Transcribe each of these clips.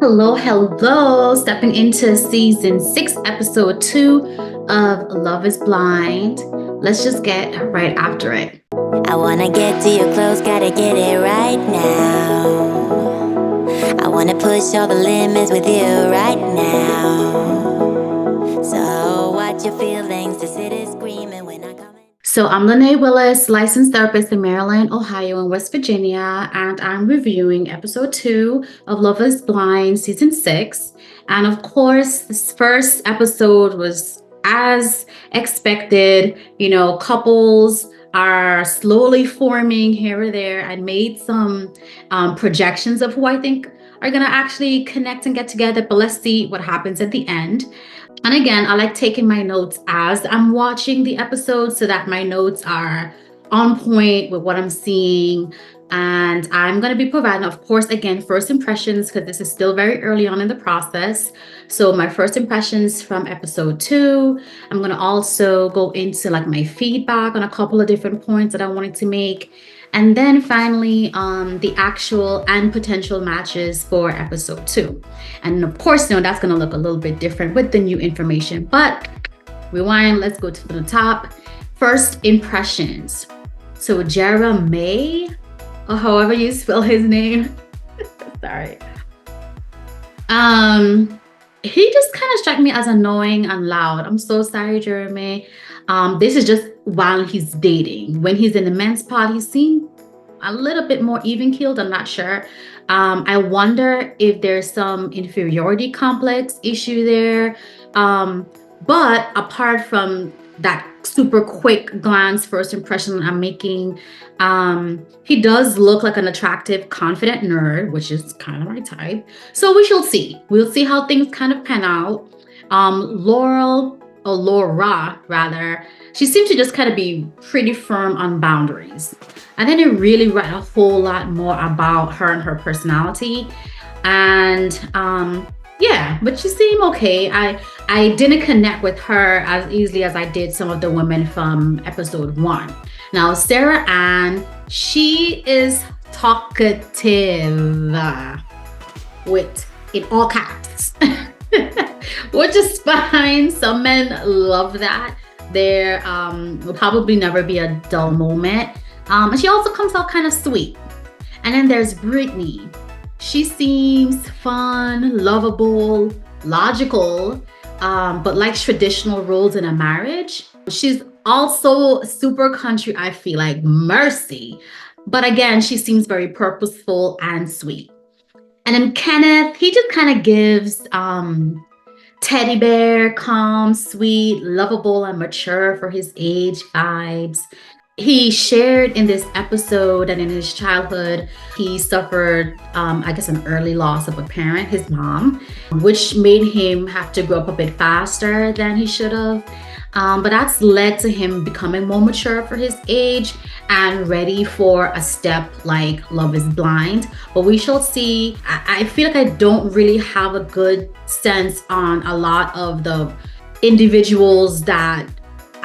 Hello, hello. Stepping into season 6, episode 2 of Love is Blind. Let's just get right after it. I wanna get to your clothes, gotta get it right now. I wanna push all the limits with you right now. So watch your feelings, the city's screaming when I come in. So I'm Lene Willis, licensed therapist in Maryland, Ohio, and West Virginia, and I'm reviewing episode 2 of Love is Blind, season 6. And of course, this first episode was as expected. Couples are slowly forming here or there. I made some projections of who I think are going to actually connect and get together, but let's see what happens at the end. And again, I like taking my notes as I'm watching the episode so that my notes are on point with what I'm seeing. And I'm going to be providing, of course, again, first impressions, because this is still very early on in the process. So my first impressions from episode 2. I'm going to also go into my feedback on a couple of different points that I wanted to make. And then finally, the actual and potential matches for episode 2. And of course, that's going to look a little bit different with the new information. But rewind, let's go to the top. First impressions. So Jeremy, or however you spell his name. Sorry. He just kind of struck me as annoying and loud. I'm so sorry, Jeremy. This is just while he's dating. When he's in the men's pod, he seemed a little bit more even-keeled. I'm not sure. I wonder if there's some inferiority complex issue there. But apart from that super quick glance first impression I'm making, he does look like an attractive, confident nerd, which is kind of my type. So we shall see. We'll see how things kind of pan out. Laura rather, she seemed to just kind of be pretty firm on boundaries. I didn't really write a whole lot more about her and her personality. And yeah, but she seemed okay. I didn't connect with her as easily as I did some of the women from episode 1. Now, Sarah Ann, she is talkative with in all caps. Which is fine. Some men love that. There will probably never be a dull moment. And she also comes out kind of sweet. And then there's Brittany. She seems fun, lovable, logical, but likes traditional roles in a marriage. She's also super country, I feel like, mercy. But again, she seems very purposeful and sweet. And then Kenneth, he just kind of gives teddy bear, calm, sweet, lovable, and mature for his age vibes. He shared in this episode that in his childhood, he suffered, an early loss of a parent, his mom, which made him have to grow up a bit faster than he should have. But that's led to him becoming more mature for his age and ready for a step like Love is Blind. But we shall see. I feel like I don't really have a good sense on a lot of the individuals that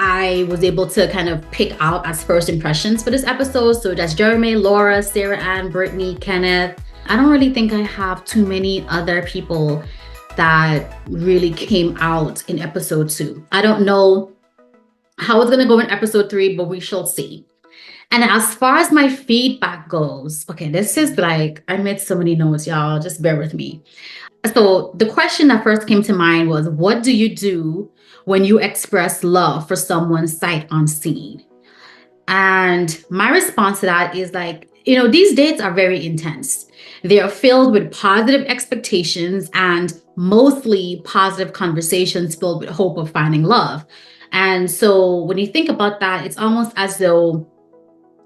I was able to kind of pick out as first impressions for this episode. So that's Jeremy, Laura, Sarah Ann, Brittany, Kenneth. I don't really think I have too many other people that really came out in episode 2. I don't know how it's going to go in episode 3, but we shall see. And as far as my feedback goes, okay, this is I made so many notes, y'all, just bear with me. So the question that first came to mind was, what do you do when you express love for someone sight unseen? And my response to that is these dates are very intense. They are filled with positive expectations and mostly positive conversations filled with hope of finding love. And so when you think about that, it's almost as though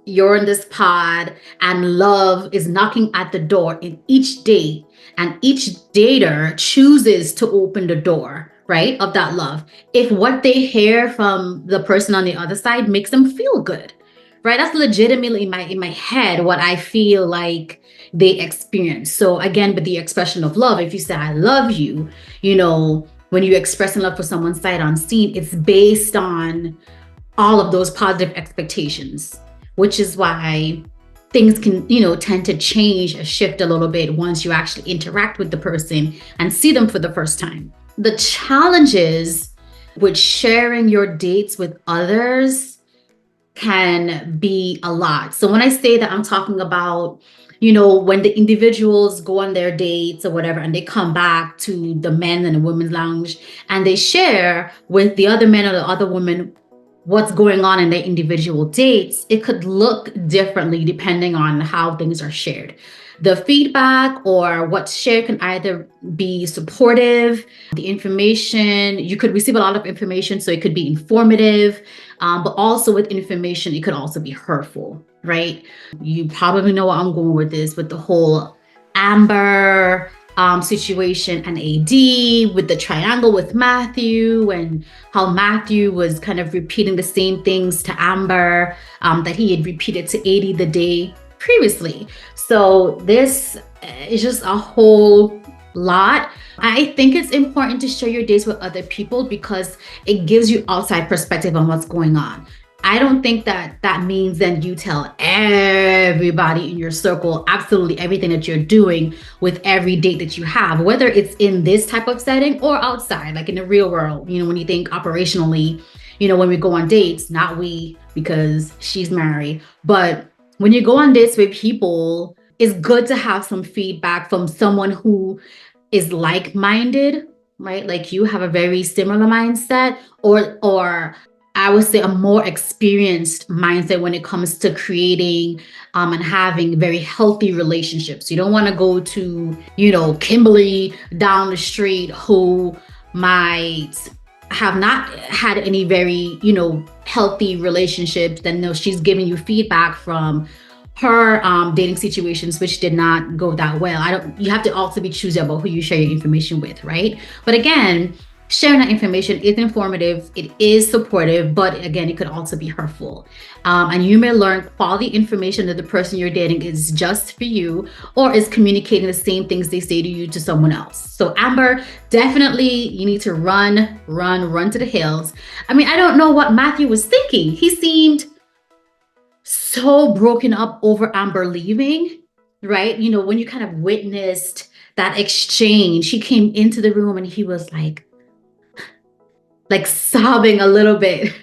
you're in this pod and love is knocking at the door in each date, and each dater chooses to open the door, right, of that love. If what they hear from the person on the other side makes them feel good, right? That's legitimately in my head what I feel like they experience. So again, with the expression of love, if you say I love you, when you express love for someone sight unseen, it's based on all of those positive expectations, which is why things can, tend to change or shift a little bit once you actually interact with the person and see them for the first time. The challenges with sharing your dates with others can be a lot. So when I say that, I'm talking about, when the individuals go on their dates or whatever, and they come back to the men and the women's lounge and they share with the other men or the other women what's going on in their individual dates, it could look differently depending on how things are shared. The feedback or what's shared can either be supportive, the information, you could receive a lot of information, so it could be informative, but also with information, it could also be hurtful, right? You probably know where I'm going with this, with the whole Amber situation and AD, with the triangle with Matthew, and how Matthew was kind of repeating the same things to Amber that he had repeated to AD the day previously. So this is just a whole lot. I think it's important to share your dates with other people because it gives you outside perspective on what's going on. I don't think that means then you tell everybody in your circle absolutely everything that you're doing with every date that you have, whether it's in this type of setting or outside, like in the real world. When you think operationally, when we go on dates, not we, because she's married, but when you go on dates with people, it's good to have some feedback from someone who is like-minded, right? Like you have a very similar mindset, or I would say a more experienced mindset when it comes to creating and having very healthy relationships. You don't want to go to, Kimberly down the street who might have not had any very, healthy relationships. Then no, she's giving you feedback from her dating situations, which did not go that well. You have to also be choosy about who you share your information with, right? But again, sharing that information is informative, it is supportive, but again, it could also be hurtful. And you may learn quality information that the person you're dating is just for you or is communicating the same things they say to you to someone else. So Amber, definitely you need to run to the hills. I mean, I don't know what Matthew was thinking. He seemed so broken up over Amber leaving, right? When you kind of witnessed that exchange, he came into the room and he was like sobbing a little bit.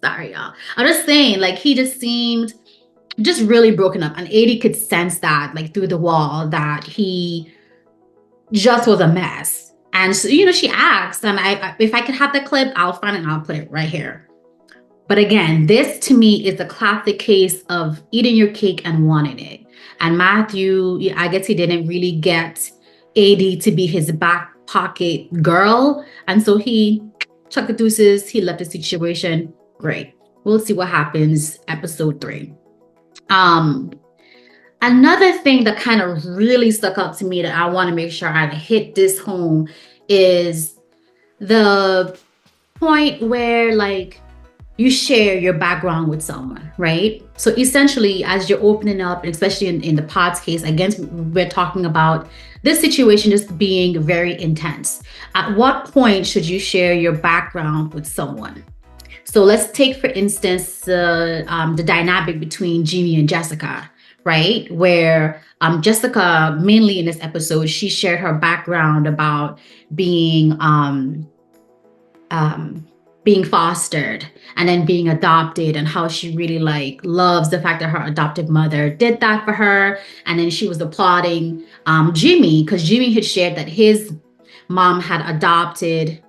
Sorry, y'all. I'm just saying, he just seemed just really broken up. And AD could sense that, through the wall, that he just was a mess. And so, she asked, and if I could have the clip, I'll find it and I'll put it right here. But again, this to me is a classic case of eating your cake and wanting it. And Matthew, I guess he didn't really get AD to be his back pocket girl. And so he chucked the deuces, he left the situation. Great. We'll see what happens episode 3. Another thing that kind of really stuck out to me that I want to make sure I hit this home is the point where you share your background with someone, right? So essentially, as you're opening up, especially in the pod's case, again, we're talking about this situation just being very intense. At what point should you share your background with someone? So let's take, for instance, the dynamic between Jimmy and Jessica, right? Where Jessica, mainly in this episode, she shared her background about being fostered and then being adopted, and how she really loves the fact that her adoptive mother did that for her. And then she was applauding Jimmy because Jimmy had shared that his mom had adopted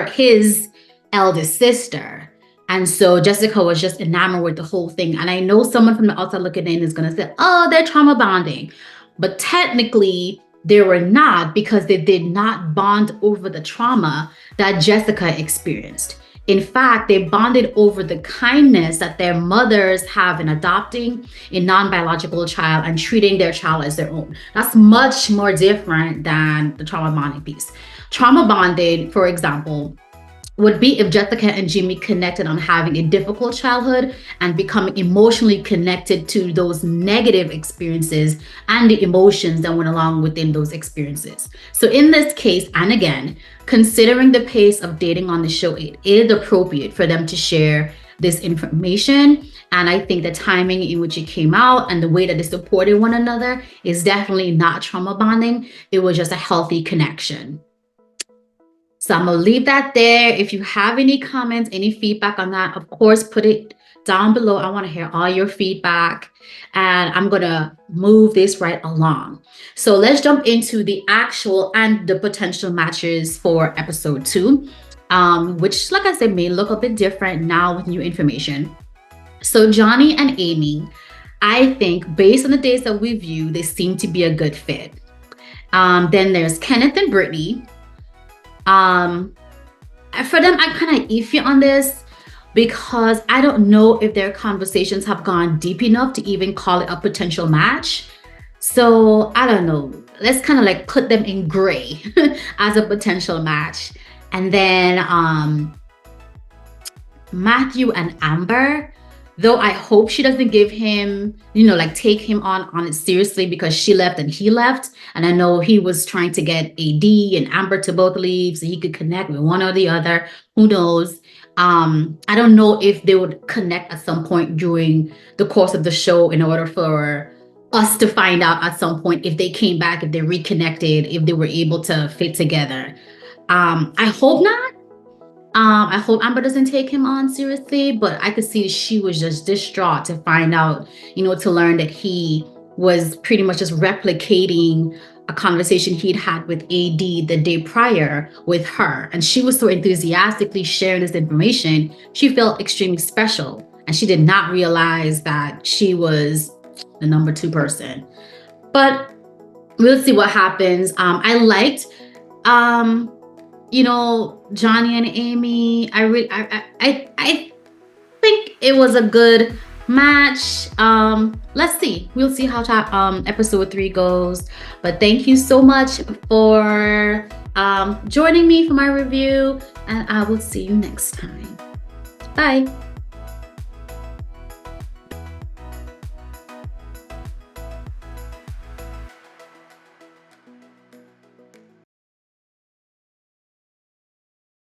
his eldest sister. And so Jessica was just enamored with the whole thing. And I know someone from the outside looking in is going to say, oh, they're trauma bonding. But technically, they were not, because they did not bond over the trauma that Jessica experienced. In fact, they bonded over the kindness that their mothers have in adopting a non-biological child and treating their child as their own. That's much more different than the trauma bonding piece. Trauma bonded, for example, would be if Jessica and Jimmy connected on having a difficult childhood and becoming emotionally connected to those negative experiences and the emotions that went along within those experiences. So in this case, and again, considering the pace of dating on the show, it is appropriate for them to share this information. And I think the timing in which it came out and the way that they supported one another is definitely not trauma bonding. It was just a healthy connection. So I'm gonna leave that there. If you have any comments, any feedback on that, of course, put it down below. I want to hear all your feedback, and I'm gonna move this right along. So let's jump into the actual and the potential matches for episode 2, which, like I said, may look a bit different now with new information. So Johnny and Amy, I think based on the days that we view, they seem to be a good fit. Then there's Kenneth and Brittany. For them, I'm kind of iffy on this because I don't know if their conversations have gone deep enough to even call it a potential match. So I don't know. Let's kind of like put them in gray as a potential match. And then Matthew and Amber, though I hope she doesn't give him, like take him on it seriously because she left and he left. And I know he was trying to get AD and Amber to both leave so he could connect with one or the other. Who knows? I don't know if they would connect at some point during the course of the show in order for us to find out at some point if they came back, if they reconnected, if they were able to fit together. I hope not. I hope Amber doesn't take him on seriously, but I could see she was just distraught to find out, to learn that he was pretty much just replicating a conversation he'd had with AD the day prior with her. And she was so enthusiastically sharing this information. She felt extremely special. And she did not realize that she was the number 2 person. But we'll see what happens. I liked Johnny and Amy. I think it was a good match. Let's see. We'll see how episode 3 goes. But thank you so much for joining me for my review, and I will see you next time. Bye.